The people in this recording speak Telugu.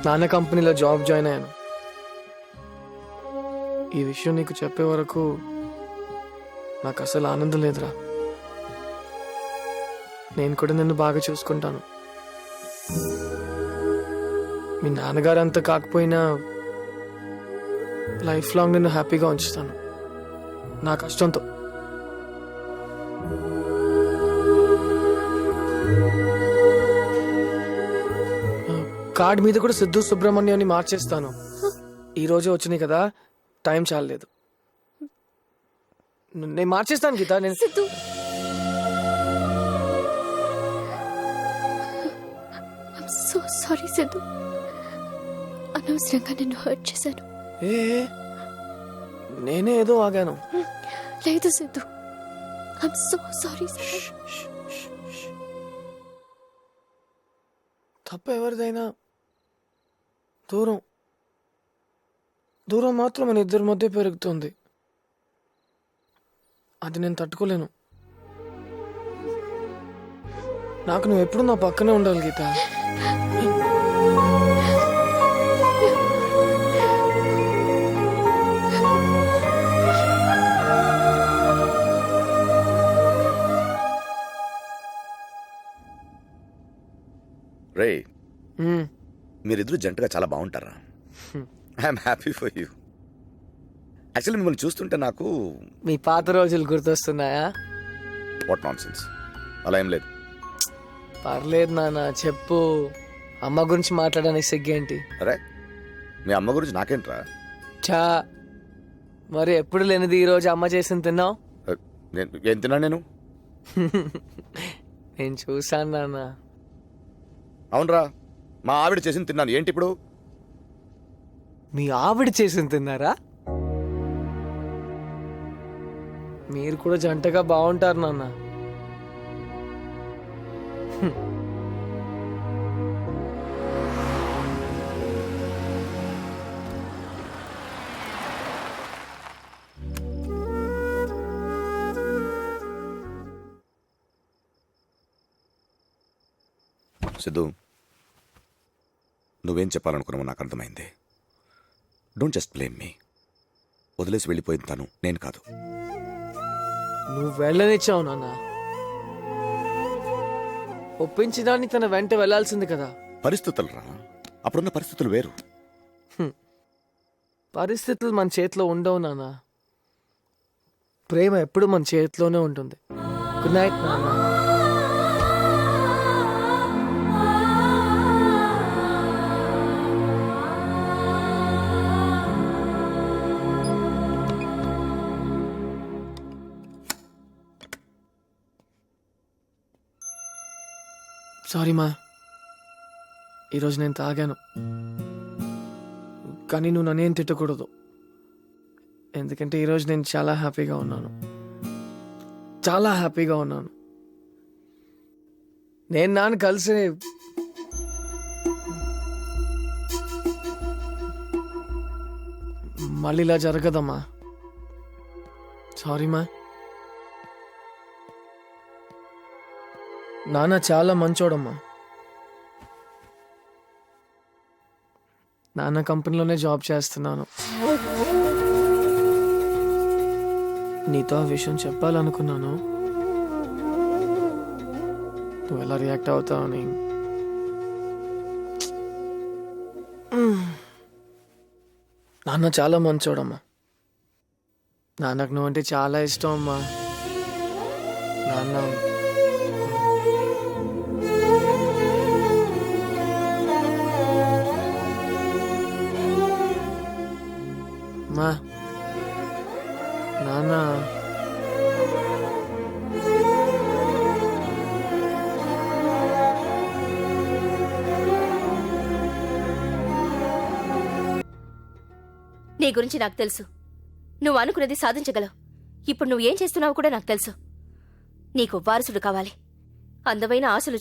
నాన్న కంపెనీలో జాబ్ జాయిన్ అయ్యాను. ఈ విషయం నీకు చెప్పే వరకు నాకు అసలు ఆనందం లేదురా. నేను కూడా నిన్ను బాగా చూసుకుంటాను. మీ నాన్నగారు అంత కాకపోయినా లైఫ్ లాంగ్ నిన్ను హ్యాపీగా ఉంచుతాను నా కష్టంతో. కార్డ్ మీద కూడా సిద్ధు సుబ్రహ్మణ్యం మార్చేస్తాను. ఈ రోజే వచ్చినాయి కదా, టైం చాలలేదు. నేను మార్చేస్తాను గీత. నేను సిద్ధు, సో సారీ సిద్ధు, అనవసరంగా నిన్ను హర్ట్ చేశాను. ఏ నేనే ఏదో ఆగాను. లేదు సిద్ధు, ఐఎమ్ సో సారీ. తప్పు ఎవరిదైనా దూరం దూరం మాత్రం మన ఇద్దరి మధ్య పెరుగుతుంది. అది నేను తట్టుకోలేను. నాకు నువ్వు ఎప్పుడు నా పక్కనే ఉండాలి గీత. రే, మీరిద్దరు జంటగా చాలా బాగుంటారా? I'm happy for you. Actually మిమ్మల్ని చూస్తుంటే నాకు మీ పాత రోజులు గుర్తొస్తున్నాయా? వాట్ నాన్ సెన్స్, అలా ఏం లేదు. పర్లేదు నాన్న, చెప్పు. అమ్మ గురించి మాట్లాడడానికి సిగ్గేంటి? అరే, మీ అమ్మ గురించి నాకేంట్రా? చా, మరి ఎప్పుడు లేనిది ఈరోజు అమ్మ చేసింది తిన్నావు? ఏం తిన్నా నేను? నేను చూసాను నాన్న. అవునరా, మా ఆవిడ చేసింది తిన్నాను. ఏంటి ఇప్పుడు? మీ ఆవిడ చేసింది తిన్నారా? మీరు కూడా జంటగా బాగుంటారు నాన్న. సిద్ధు, నువ్వేం చెప్పాలనుకున్నావో నాకు అర్థమైంది. Don't just blame me. వదిలేసి వెళ్ళిపోయింది తను, నేను కాదు. నువ్వు వెళ్ళనిచ్చావు నాన్న. ఒప్పించడాన్ని తన వెంట వెళ్లాల్సింది కదా. పరిస్థితులు రా, అప్పుడున్న పరిస్థితులు వేరు. పరిస్థితులు మన చేతిలో ఉండవు నాన్న. ప్రేమ ఎప్పుడు మన చేతిలోనే ఉంటుంది. గుడ్ నైట్ నాన్న. సారీ మా, ఈరోజు నేను తాగాను. కానీ నువ్వు నన్నేం తిట్టకూడదు. ఎందుకంటే ఈరోజు నేను చాలా హ్యాపీగా ఉన్నాను. చాలా హ్యాపీగా ఉన్నాను. నేను నాన్న కలిసి మళ్ళీ ఇలా జరగదమ్మా. సారీ మా. నాన్న చాలా మంచోడమ్మా. నాన్న కంపెనీలోనే జాబ్ చేస్తున్నాను. నీతో ఆ విషయం చెప్పాలనుకున్నాను. నువ్వు ఎలా రియాక్ట్ అవుతావని. నాన్న చాలా మంచోడమ్మా. నాన్నకు నువ్వంటే చాలా ఇష్టం అమ్మా. నాన్న మా, నాన్న నీ గురించి నాకు తెలుసు. నువ్వు అనుకున్నది సాధించగలవు. ఇప్పుడు నువ్వు ఏం చేస్తున్నావో కూడా నాకు తెలుసు. నీకు వారసుడు కావాలి. అందమైన ఆశలు